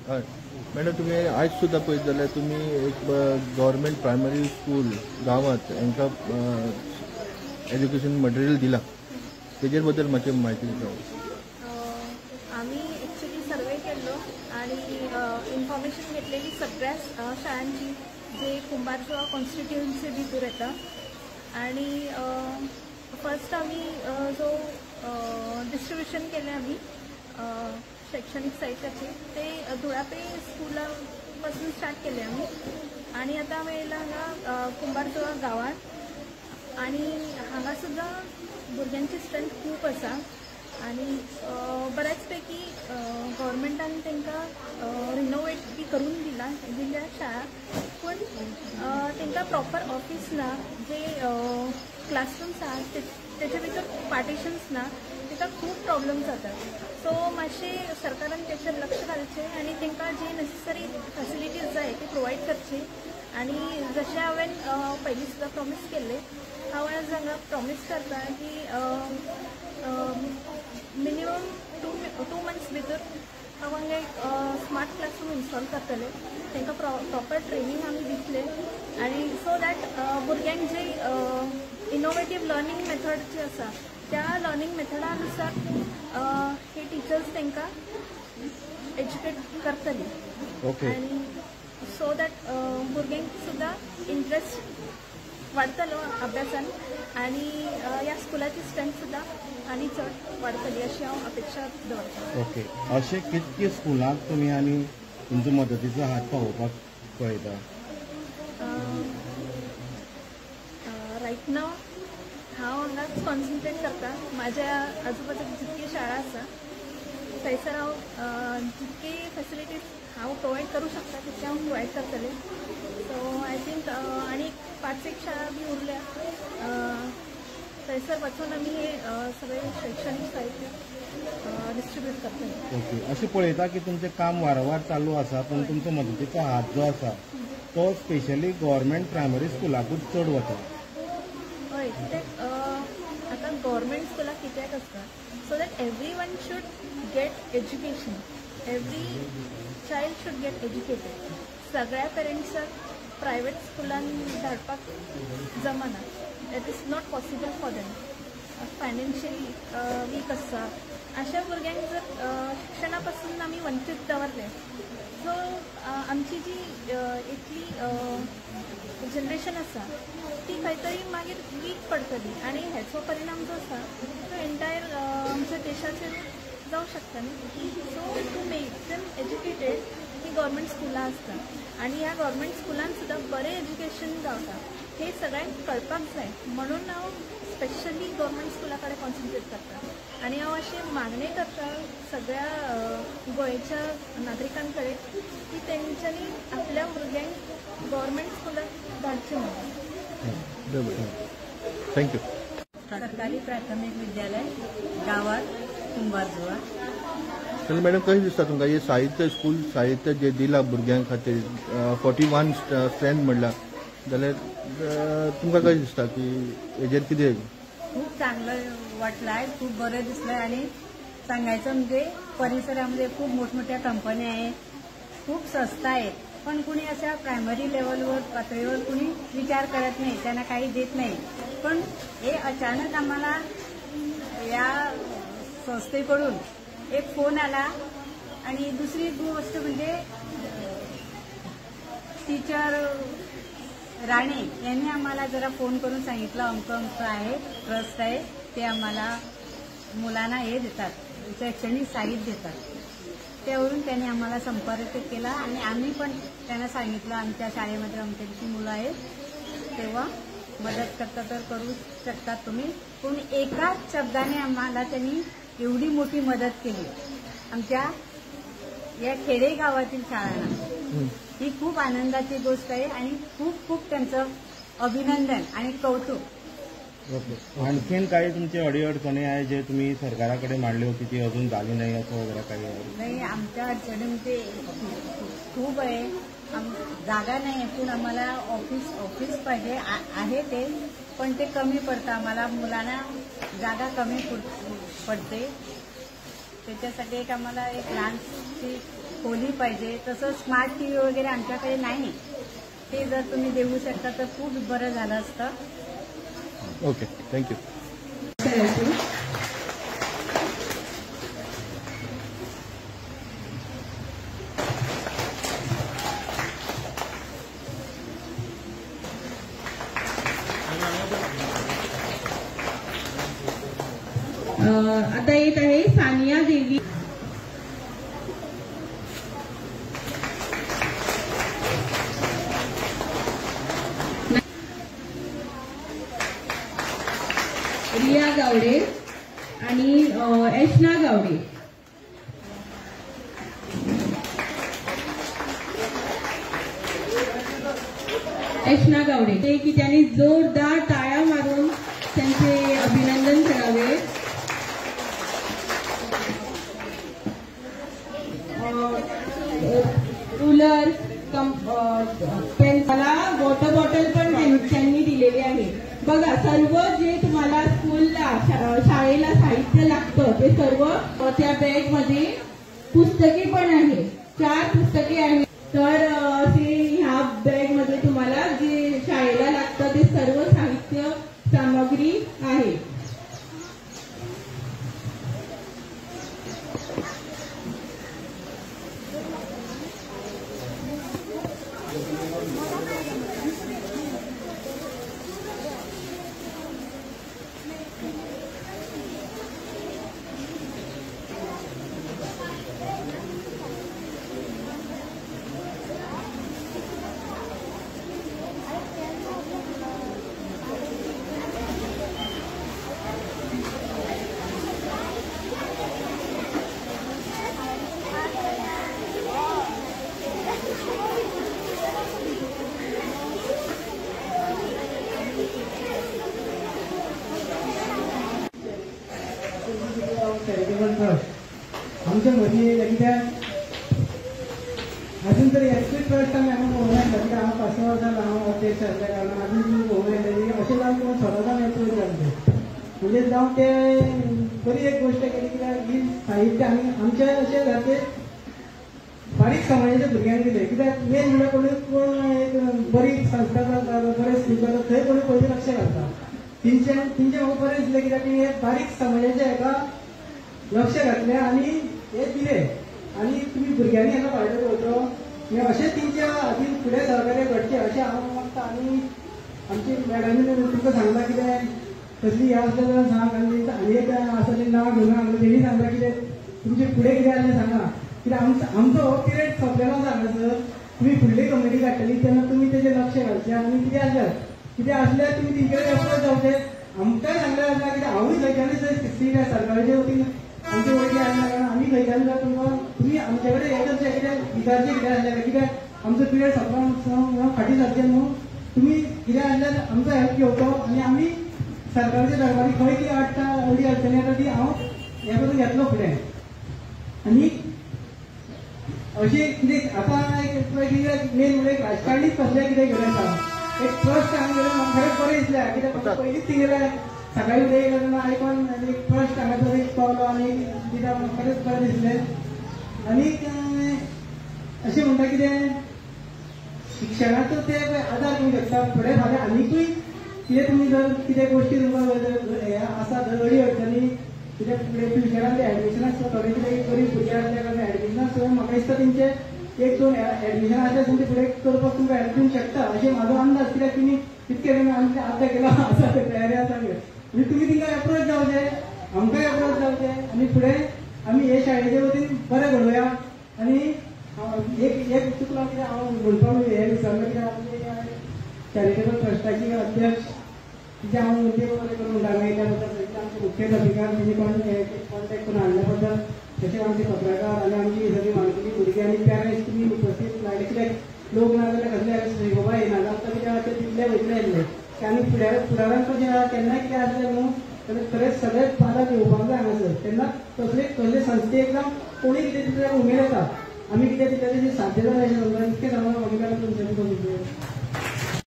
हय मॅडम तुमी आज सुद्दां पळयत जाल्यार तुमी एक गव्हर्मेंट प्रायमरी स्कूल गांवांत हांकां एज्युकेशन मटेरियल दिलां तेजे बद्दल मातशी म्हायती दिता. आम्ही ॲक्च्युली सर्वे केल्लो आणि इन्फॉर्मेशन घेतलेली सगळ्या शाळांची जे कुंभारजुवा कॉन्स्टिट्युएन्सी भितर येता. आणि फर्स्ट आम्ही जो डिस्ट्रीब्युशन केले आम्ही शैक्षणिक साहित्याचे ते धुळापे स्कूलापासून स्टार्ट केले आम्ही. आणि आता आम्ही येयला हांगा कुंभारजुवा गांवांत आणि हांगा सुद्दां भुरग्यांची स्ट्रेंथ खूप आसा. आणि बऱ्याचपैकी गव्हर्मेंटान तांकां रिनोवेट बी करून दिल्या शाळा. पण तांकां प्रॉपर ऑफिस ना, जे क्लासरूम्स आहात त्याच्या भितर पार्टिशन्स ना, ताका खूप प्रॉब्लेम जातात. सो मातशे सरकारान त्याचेर लक्ष घालचें आणि तांकां जे नेसेसरी फॅसिलिटीज जाय ते प्रोवायड करचे. आणि जशें हांवें पयलीं सुद्दां प्रॉमीस केल्ले, हांव आज हांगा प्रॉमीस करता की मिनिमम टू मंथ्स भितर हांव हांगा एक स्मार्ट क्लासरूम इन्स्टॉल करतले. तांकां प्रॉपर ट्रेनिंग आमी दितले आणि सो दॅट भुरग्यांक जे इनोवेटीव लर्निंग मेथड जे आसा त्या लर्निंग मेथडानुसार हे टीचर्स तांकां एज्युकेट करतली. आणि सो दॅट भुरग्यांक सुद्दां इंट्रस्ट वाडतलो अभ्यासान आणि ह्या स्कुलाची स्ट्रेंथ सुद्दां आनी चड वाडतली अशी हांव अपेक्षा दवरतां. ओके, अशे कितके स्कुलांक तुमी आनी तुमचो मदतीचो हात पावोवपाक पळयता? रायट नाव हांव हांगाच कॉन्सन्ट्रेट करता. म्हाज्या आजूबाजूक जितकी शाळा आसा थंयसर हांव जितके फॅसिलिटीज हांव प्रोवायड करूं शकता तितके हांव प्रोवायड करतले. सो आय थिंक आनी 5-6 शाळा बी उरल्या थंयसर वचून आमी हे सगळे शैक्षणिक साहित्य डिस्ट्रीब्यूट करतले. ओके, अशें पळयता की तुमचें काम वारंवार चालू आसा, पण तुमचो मदतीचो हात जो आसा तो स्पेशली गव्हर्मेंट प्रायमरी स्कुलाकूच चड वता. हय, कित्याक आतां गव्हर्मेंट स्कुलाक कित्याक आसता, so that every one should get education. Every child should get educated. सगळ्या पेरेंट्साक प्रायवेट स्कुलान धाडपाक जमना. That is not possible for them. Financially weak आसता अशा भुरग्यांक जर शिक्षणापासून आमी वंचीत दवरले, सो आमची जी इतली जनरेशन आसा ती खंय तरी मागीर वीक पडटली आणि हेचो परिणाम जो आसा तो एंटायर आमच्या देशाचेर जावं शकता न्ही. So to make them educated ही गव्हर्मेंट स्कुलां आसता आणि ह्या गव्हर्मेंट स्कुलान सुद्दां बरें एज्युकेशन गावता हे सगळ्यांक कळपाक जाय. म्हणून हांव स्पेशली गव्हर्मेंट स्कुला कडेन कॉन्सन्ट्रेट करता आणि हांव अशी मागणी करता सगळ्या गोंयच्या नागरिकां कडेन की तेंच्यांनी आपल्या भुरग्यांक गव्हर्मेंट स्कुलाक धाडचें म्हणून. थँक्यू. सरकारी प्राथमिक विद्यालय गावात कुंभारजुवा. तर मॅडम कशें दिसता तुमकां हे साहित्य स्कूल साहित्य जे दिलां भुरग्यां खातीर 41 स्ट्रेंथ म्हणला जाल्यार तुमकां कशें दिसता की हेजेर कितें? खूप चांगलं वाटलं आहे, खूप बरं दिसलं. आणि सांगायचं म्हणजे परिसरामध्ये खूप मोठमोठ्या कंपन्या आहेत, खूप संस्था आहेत, पण कुणी अशा प्रायमरी लेवलवर पातळीवर कुणी विचार करत नाही, त्यांना काही देत नाही. पण हे अचानक आम्हाला या संस्थेकडून एक फोन आला. आणि दुसरी गोष्ट म्हणजे टीचर राणे यांनी आम्हाला जरा फोन करून सांगितलं अमक आहे ट्रस्ट आहे, ते आम्हाला मुलांना हे देतात, शैक्षणिक साहित्य देतात. त्यावरून त्यांनी आम्हाला संपर्क केला आणि आम्ही पण त्यांना सांगितलं आमच्या शाळेमध्ये आमच्या किती मुलं आहेत तेव्हा मदत करता तर करू शकतात तुम्ही. पण एकाच शब्दाने आम्हाला त्यांनी एवढी मोठी मदत केली आमच्या या खेडेगावातील शाळांना. ही खूप आनंदाची गोष्ट आहे आणि खूप खूप त्यांचं अभिनंदन आणि कौतुक. ओके, आणखीन काही तुमची अडीअडचणी आहे जे तुम्ही सरकाराकडे मांडले होते ती अजून झाली नाही असं वगैरे काही? नाही, आमच्या अडचणीमध्ये खूप आहे. जागा नाही, पण आम्हाला ऑफिस पाहिजे आहे ते, पण ते कमी पडतं आम्हाला. मुलांना जागा कमी पडते. त्याच्यासाठी एक आम्हाला एक लहानशी खोली पाहिजे. तसं स्मार्ट TV वगैरे आमच्याकडे नाही. ते जर तुम्ही देऊ शकता तर खूप बरं झालं असतं. Okay, thank you. आता येत आहे सानिया देवी. रिया गावडे आणि एशना गावडे. एशना गावडे ते की त्यांनी जोरदार टाळ्या मारून त्यांचे अभिनंदन करावे. रुलर मला वॉटर बॉटल पण त्यांनी दिलेली आहे. बघा, सर्व जे तुम्हाला स्कूलला शाळेला साहित्य लागतं ते सर्व त्या बॅग मध्ये. पुस्तके पण आहे, 4 पुस्तके आहेत. तर ते ह्या बॅग मध्ये तुम्हाला जे शाळेला लागतं ते सर्व साहित्य सामग्री आहे. चॅरिटेबल ट्रस्ट आमच्या मध्ये कित्याक अजून तरी एक्सिट ट्रस्ट आमी हांगा पळोवंक ना. कित्याक हांव 5 वर्सां हांव अध्यक्ष आसल्या कारणान अजून तुमी पळोवंक येतली. अशें जावन किंवा स्वताच्यान येतलो आमचे म्हणजे जावन ते बरी एक गोश्ट केली. कित्याक ही साहित्य आमी आमचे अशें जाते बारीक समाजाच्या भुरग्यांक दिले. कित्याक मेन म्हणल्यार कोण एक बरी संस्था करता बरें स्कूल करता थंय कोणी पयलीं लक्ष घालता. तिंचे म्हाका बरें दिसलें. कित्याक हे बारीक समाजाच्या हेका लक्ष घातले आणि हे दिले आणि तुम्ही भुरग्यांनी हाका फायदो घेवचो अशेंच तेंच्या खातीर फुडें सहकार्य घडचें अशें हांव मागता. आनी आमची मॅडमीन तुमकां सांगलां कितें कसली हे आसलें जाल्यार सांग. आनी एक आसलें नांव घेवना तेणी सांगलां कितें तुमचे फुडें कितें आसलें सांगा. कित्याक आमचो हो पिरियड सोंपलेलो आसा हांगासर. तुमी फुडली कमिटी काडटली तेन्ना तुमी तेजेर लक्ष घालचें आनी कितें आसल्यार तुमी तेंचे कडेन एप्रोच जावचें. आमकांय सांगलें आसा कित्याक हांवूय खंयच्यानूय सरकाराच्या वतीन आमचे वळखी आसल्या कारणान आमी खंयच्यान जर तुमी आमचे कडेन हे करचें कितें विचारचें कितें आसल्यार कित्याक आमचो पिरियड सोंपला फाटीं सरचें न्हू. तुमी कितें आसल्यार आमचो हेल्प घेवचो आनी आमी सरकाराच्या दरबारी खंय कितें अडी अडचणी येता ती हांव हे करून घेतलो फुडें. आनी अशें कितें आतां मेन म्हणजे राजकारणी कसलें कितें घेवन येता. एक ट्रस्ट हांगा गेलो म्हाका खरेंच बरें दिसलें. कित्याक पयलींच थिंगेले सकाळी उदय तेन्ना आयकोन एक ट्रस्ट हांगासर एक पावलो आनी कित्याक म्हाका खरेंच बरें दिसलें. आनीक अशें म्हणटा कितें शिक्षणाचो ते आदार करूंक शकता. फुडें फाल्यां आनीकूय कितें तुमी जर कितें गोश्टी तुमकां हे आसा अडी अडचणी कित्याक फुडें फ्युचरान ते एडमिशनाक थोडे कितें गरीब भुरगे आसल्या कारणान एडमिशनाक म्हाका दिसता तेंचे 1-2 एडमिशन आसल्यार तुमचे फुडें करपाक तुमकां हेल्प दिवंक शकता अशें म्हाजो अंदाज. कित्याक तुमी कितके आमचे आतां केलो आसा तयारी आसा म्हणजे तुमी तिंका एप्रोच जावचें आमकांय एप्रोच जावचें आनी फुडें आमी हे शाळेचे वतीन बरें घडोवया. आनी एक चुकलो कित्याक हांव म्हणपाक हें विसरलो कित्याक आमचे चॅरिटेबल ट्रस्टाची अध्यक्ष कितें हांव म्हणजे बरें करून उडायल्या बद्दल आमचे मुख्याधिकार तेणी कॉन्टेक्ट करून हाडल्या बद्दल तशेंच आमचे पत्रकार आनी आमची सगळीं माणकुली भुरगीं आनी पेरंट्स तुमी उपस्थित लायले. कित्याक लोक ना जाल्यार कसले बाबा येना जाता कित्याक ते तितले वयतले आसले आनी फुडाराक केन्ना कितें आसलें न्हू जाल्यार खरेंच सगळे पालक येवपाक जाय हांगासर. तेन्ना कसले संस्थेक जावं कोणी कितें तितले उमेद येता आमी कितें तितले साध्य जालें अशें समजा इतकें सांगून